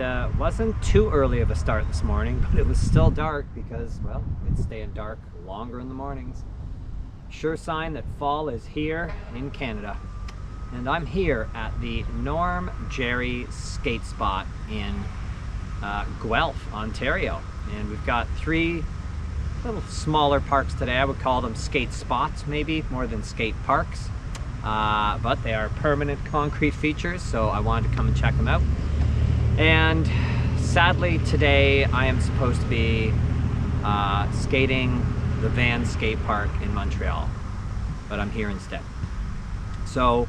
and wasn't too early of a start this morning, but it was still dark because, well, it's staying dark longer in the mornings. Sure sign that fall is here in Canada. And I'm here at the Jarry skate spot in Geulph, Ontario. And we've got 3 little smaller parks today. I would call them skate spots, maybe more than skate parks. But they are permanent concrete features, so I wanted to come and check them out. And sadly today I am supposed to be skating the Van skate park in Montreal, but I'm here instead. So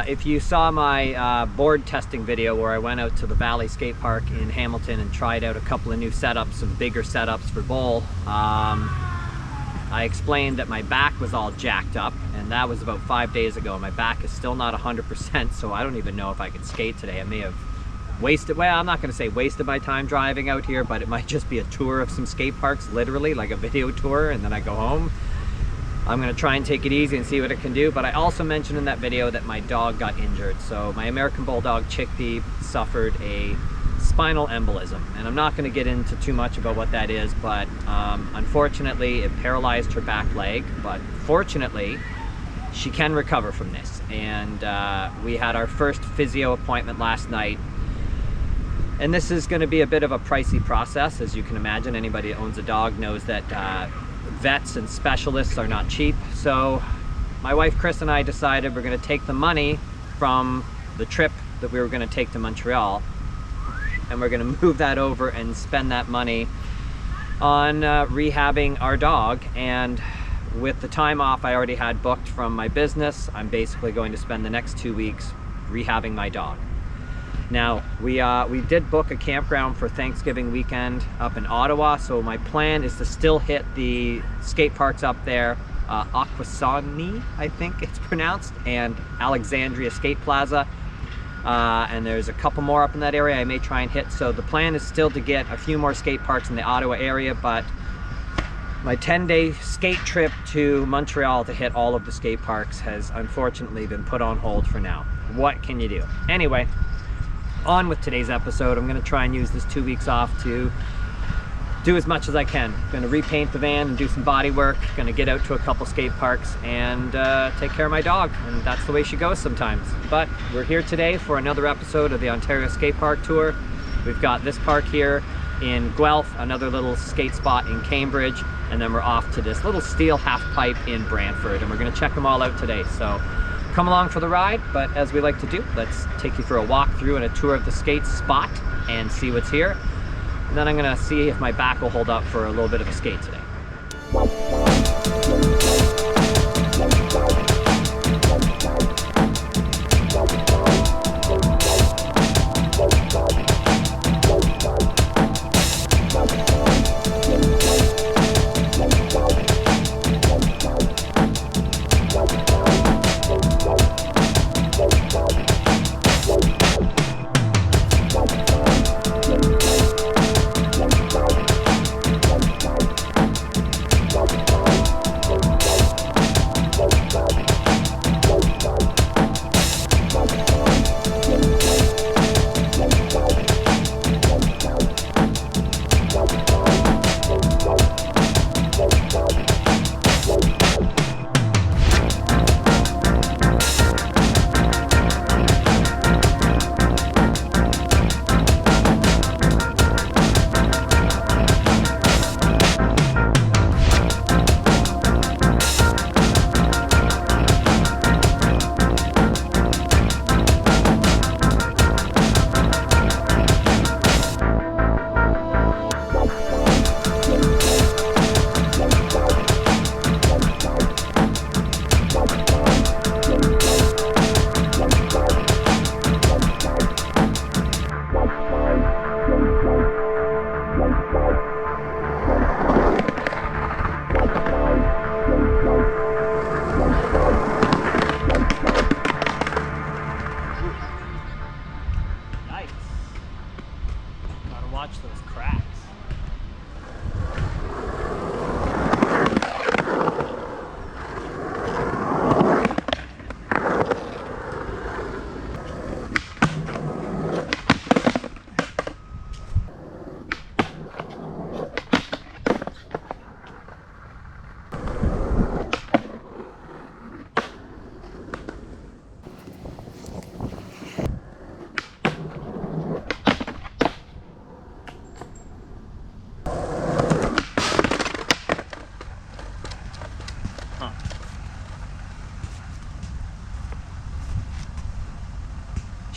if you saw my board testing video where I went out to the Valley skate park in Hamilton and tried out a couple of new setups, some bigger setups for bowl, I explained that my back was all jacked up, and that was about 5 days ago. My back is still not 100%, so I don't even know if I could skate today. I may have wasted, well, I'm not going to say wasted my time driving out here, but it might just be a tour of some skate parks, literally, like a video tour, and then I go home. I'm going to try and take it easy and see what it can do, but I also mentioned in that video that my dog got injured. So my American Bulldog Chickpea suffered a spinal embolism, and I'm not going to get into too much about what that is, but unfortunately it paralyzed her back leg, but fortunately she can recover from this. And we had our first physio appointment last night. And this is going to be a bit of a pricey process. As you can imagine, anybody that owns a dog knows that vets and specialists are not cheap. So my wife Chris and I decided we're going to take the money from the trip that we were going to take to Montreal, and we're going to move that over and spend that money on rehabbing our dog. And with the time off I already had booked from my business, I'm basically going to spend the next 2 weeks rehabbing my dog. Now, we did book a campground for Thanksgiving weekend up in Ottawa, so my plan is to still hit the skate parks up there, Akwesasne, I think it's pronounced, and Alexandria Skate Plaza, and there's a couple more up in that area I may try and hit. So the plan is still to get a few more skate parks in the Ottawa area, but my 10-day skate trip to Montreal to hit all of the skate parks has unfortunately been put on hold for now. What can you do? Anyway, on with today's episode. I'm going to try and use this 2 weeks off to do as much as I can. I'm going to repaint the van and do some body work. Going to get out to a couple skate parks and take care of my dog, and that's the way she goes sometimes. But we're here today for another episode of the Ontario Skate Park Tour. We've got this park here in Geulph, another little skate spot in Cambridge, and then we're off to this little steel half pipe in Brantford, and we're going to check them all out today. So come along for the ride, but as we like to do, let's take you for a walk through and a tour of the skate spot and see what's here. And then I'm gonna see if my back will hold up for a little bit of a skate today.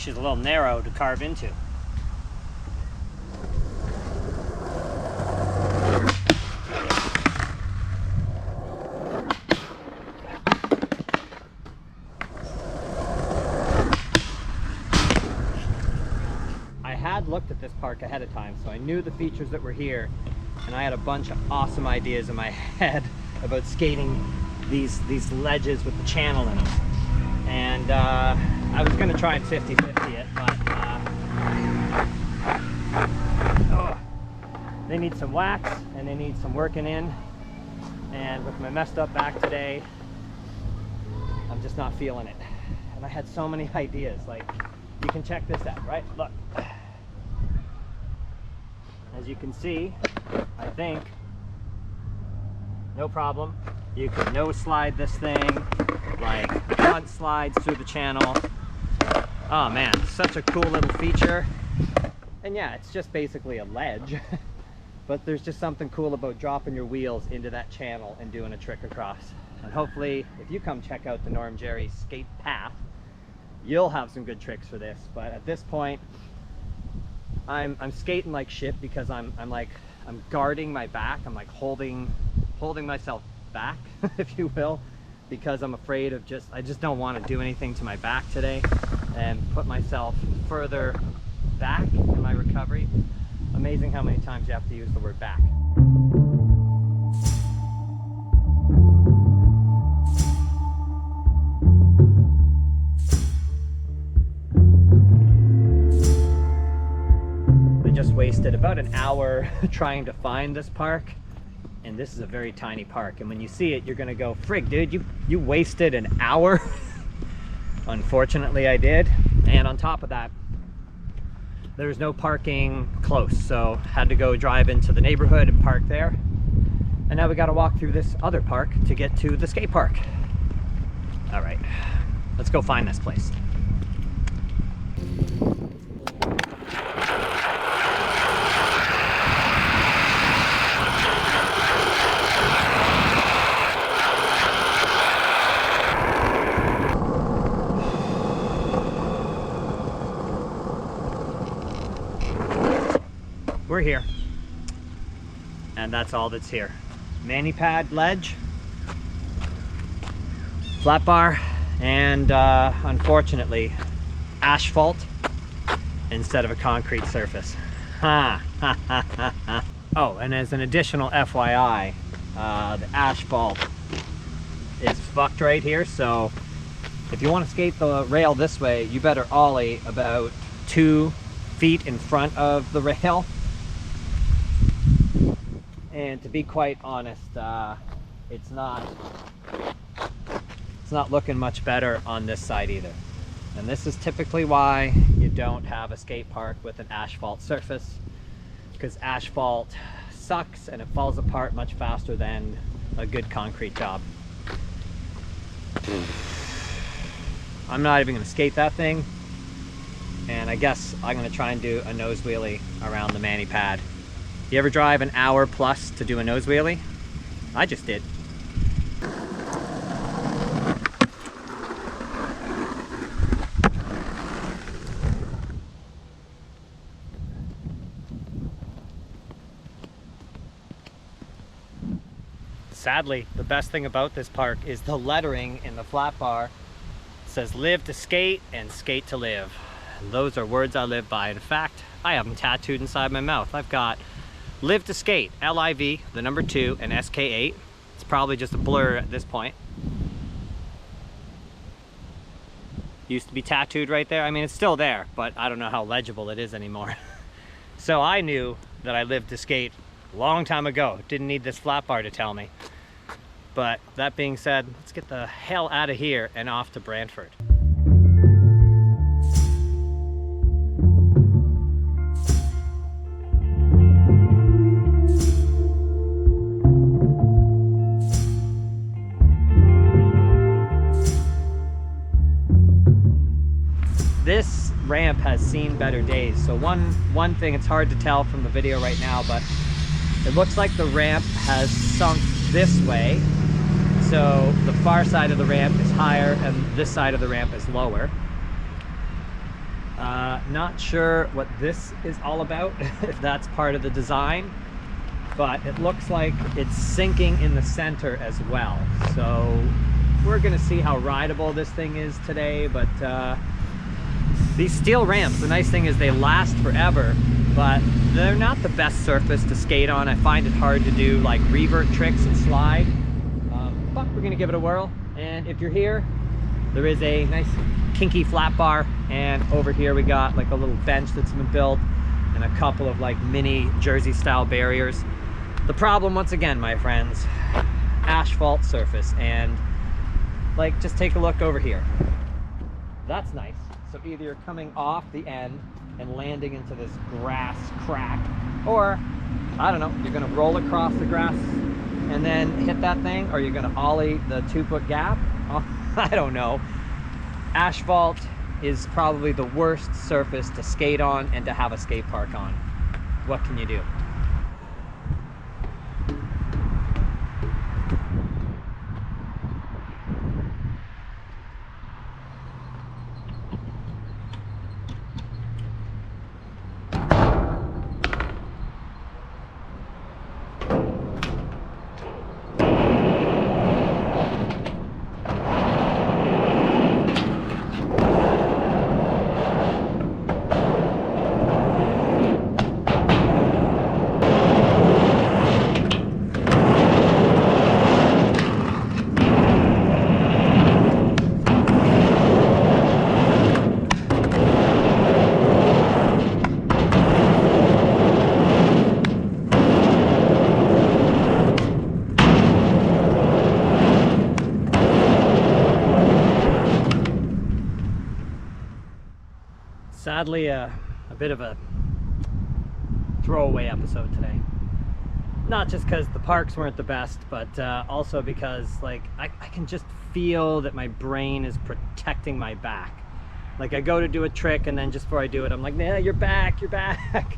she's a little narrow to carve into. I had looked at this park ahead of time, so I knew the features that were here, and I had a bunch of awesome ideas in my head about skating these ledges with the channel in them. And I was going to try and 50-50 it, but they need some wax and they need some working in. And with my messed up back today, I'm just not feeling it. And I had so many ideas. Like, you can check this out, right? Look. As you can see, I think, no problem. You can nose slide this thing, like front slides through the channel. Oh man, such a cool little feature. And yeah, it's just basically a ledge, but there's just something cool about dropping your wheels into that channel and doing a trick across. And hopefully, if you come check out the Norm Jarry skate path, you'll have some good tricks for this. But at this point, I'm skating like shit because I'm guarding my back. I'm like holding myself back, if you will, because I'm afraid of I just don't want to do anything to my back today and put myself further back in my recovery. Amazing how many times you have to use the word back. I just wasted about an hour trying to find this park. And this is a very tiny park, and when you see it, you're gonna go, frig, dude, you wasted an hour. Unfortunately, I did. And on top of that, there's no parking close, so had to go drive into the neighborhood and park there. And now we gotta walk through this other park to get to the skate park. All right, let's go find this place. We're here, and that's all that's here. Mani pad ledge, flat bar, and unfortunately asphalt instead of a concrete surface. Oh, and as an additional FYI, the asphalt is fucked right here, so if you want to skate the rail this way, you better ollie about 2 feet in front of the rail. And to be quite honest, it's not looking much better on this side either. And this is typically why you don't have a skate park with an asphalt surface, because asphalt sucks and it falls apart much faster than a good concrete job. I'm not even gonna skate that thing, and I guess I'm gonna try and do a nose wheelie around the mani pad. You ever drive an hour plus to do a nose wheelie? I just did. Sadly, the best thing about this park is the lettering in the flat bar. It says live to skate and skate to live. And those are words I live by. In fact, I have them tattooed inside my mouth. I've got live to skate, L-I-V, the number 2, and SK8. It's probably just a blur at this point. Used to be tattooed right there. I mean, it's still there, but I don't know how legible it is anymore. So I knew that I lived to skate a long time ago. Didn't need this flat bar to tell me. But that being said, let's get the hell out of here and off to Brantford. This ramp has seen better days. So one thing, it's hard to tell from the video right now, but it looks like the ramp has sunk this way. So the far side of the ramp is higher and this side of the ramp is lower. Not sure what this is all about, if that's part of the design, but it looks like it's sinking in the center as well. So we're gonna see how rideable this thing is today, but these steel ramps, the nice thing is they last forever, but they're not the best surface to skate on. I find it hard to do like revert tricks and slide, but we're gonna give it a whirl. And if you're here, there is a nice kinky flat bar, and over here we got like a little bench that's been built and a couple of like mini Jersey style barriers. The problem, once again, my friends, asphalt surface. And like, just take a look over here. That's nice. So either you're coming off the end and landing into this grass crack, or I don't know, you're gonna roll across the grass and then hit that thing, or you're gonna ollie the 2-foot gap. Oh, I don't know. Asphalt is probably the worst surface to skate on and to have a skate park on. What can you do? Sadly, a bit of a throwaway episode today. Not just because the parks weren't the best, but also because like I can just feel that my brain is protecting my back. Like I go to do a trick and then just before I do it, I'm like, nah, you're back, you're back.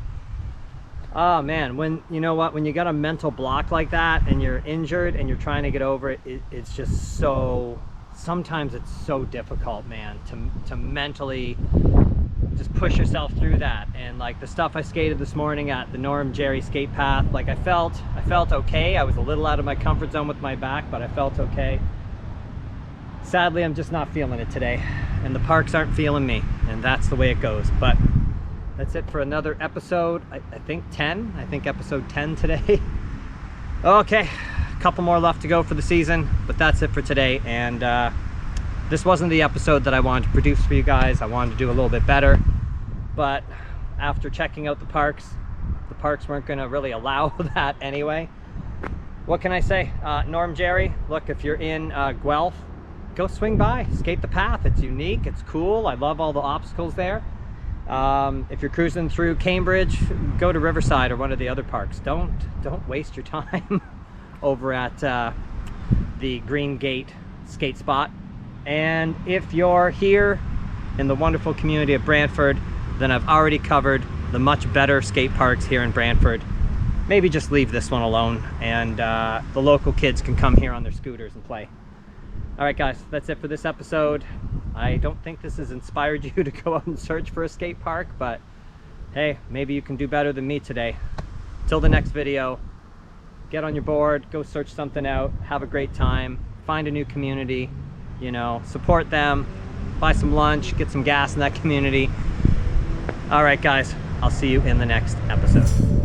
Oh man, when you know what, when you got a mental block like that and you're injured and you're trying to get over it, it's just so, sometimes it's so difficult, man, to mentally just push yourself through that. And like the stuff I skated this morning at the Jarry skate path, like I felt okay. I was a little out of my comfort zone with my back, but I felt okay. Sadly, I'm just not feeling it today, and the parks aren't feeling me, and that's the way it goes. But that's it for another episode. I think 10. I think episode 10 today. Okay, a couple more left to go for the season, but that's it for today. And this wasn't the episode that I wanted to produce for you guys. I wanted to do a little bit better, but after checking out the parks weren't going to really allow that anyway. What can I say? Jarry, look, if you're in Geulph, go swing by, skate the path. It's unique, it's cool. I love all the obstacles there. If you're cruising through Cambridge, go to Riverside or one of the other parks. Don't waste your time over at the Green Gate skate spot. And if you're here in the wonderful community of Brantford, then I've already covered the much better skate parks here in Brantford. Maybe just leave this one alone, and the local kids can come here on their scooters and play. All right, guys, that's it for this episode. I don't think this has inspired you to go out and search for a skate park, but hey, maybe you can do better than me today. Till the next video, get on your board, go search something out, have a great time, find a new community, you know, support them, buy some lunch, get some gas in that community. All right, guys, I'll see you in the next episode.